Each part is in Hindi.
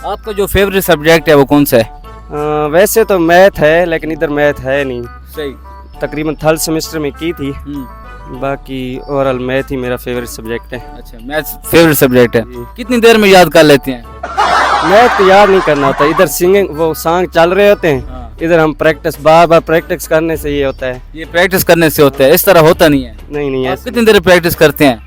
आपका जो फेवरेट सब्जेक्ट है वो कौन सा है? वैसे तो मैथ है, लेकिन इधर मैथ है नहीं। सही। तकरीबन थर्ड सेमेस्टर में की थी। बाकी ओवरऑल मैथ ही मेरा फेवरेट सब्जेक्ट है। अच्छा, मैथ फेवरेट सब्जेक्ट है। जी। कितनी देर में याद कर लेते हैं? मैथ तो याद नहीं करना होता, इधर सिंगिंग वो सॉन्ग चल रहे होते हैं, इधर हम प्रैक्टिस बार बार प्रैक्टिस करने से ये होता है। ये प्रैक्टिस करने से होता है, इस तरह होता नहीं है। नहीं आप ऐसे कितनी देर प्रैक्टिस करते हैं?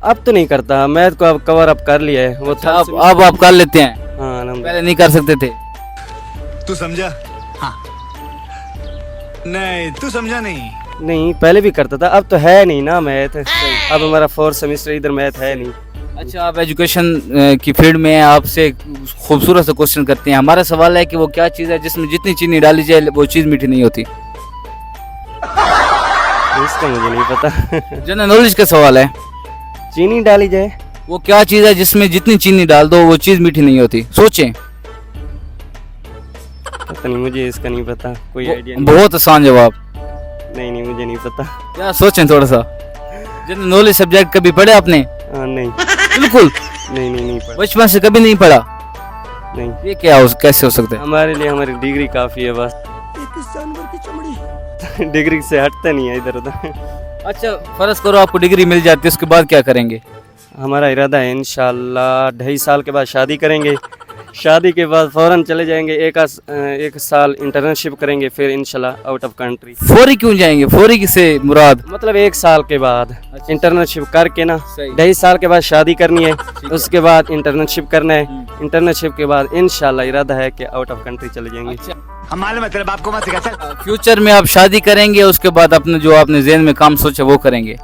अब तो नहीं करता, मैथ को अब कवर अप कर लिया है वो अच्छा, अब आप कर लेते हैं, हाँ पहले नहीं कर सकते थे। तू समझा? हाँ। नहीं तू समझा नहीं। नहीं पहले भी करता था, अब तो है नहीं ना मैथ। अब हमारा फोर्थ सेमेस्टर, इधर मैथ है नहीं। अच्छा, आप एजुकेशन की फील्ड में हैं, आपसे खूबसूरत सा क्वेश्चन करते हैं। हमारा सवाल है कि वो क्या चीज़ है जिसमें जितनी चीनी डाली जाए वो चीज़ मीठी नहीं होती? इसका मुझे नहीं पता। जनरल नॉलेज का सवाल है। चीनी डाली जाए, वो क्या चीज़ है जिसमें जितनी चीनी डाल दो वो चीज़ मीठी नहीं होती? सोचें। पता नहीं, मुझे इसका नहीं पता, कोई आइडिया नहीं। बहुत आसान जवाब। नहीं मुझे नहीं पता। क्या सोचें थोड़ा सा। जनरल नॉलेज सब्जेक्ट कभी पढ़े आपने? नहीं बिल्कुल नहीं पढ़ा। बचपन से कभी नहीं पढ़ा? नहीं, ये कैसे हो सकता है? हमारे लिए हमारी डिग्री काफी है बस। जानवर की चमड़ी। डिग्री से हटता नहीं है इधर उधर। अच्छा, फर्ज करो आपको डिग्री मिल जाती है, उसके बाद क्या करेंगे? हमारा इरादा है इंशाल्लाह 2.5 साल के बाद शादी करेंगे। शादी के बाद फौरन चले जाएंगे, एक साल इंटर्नशिप करेंगे, फिर इंशाल्लाह आउट ऑफ कंट्री। फौरी क्यों जाएंगे? फौरी किसे मुराद? मतलब 1 साल के बाद इंटर्नशिप करके ना, सही। 2.5 साल के बाद शादी करनी है, उसके बाद इंटर्नशिप करना है। इंटर्नशिप के बाद इंशाल्लाह इरादा है कि आउट ऑफ कंट्री चले जाएंगे। हम मालूम है तेरे बाप को मत सिखा। चल। फ्यूचर में आप शादी करेंगे, उसके बाद अपने जो आपने ज़हन में काम सोचा वो करेंगे?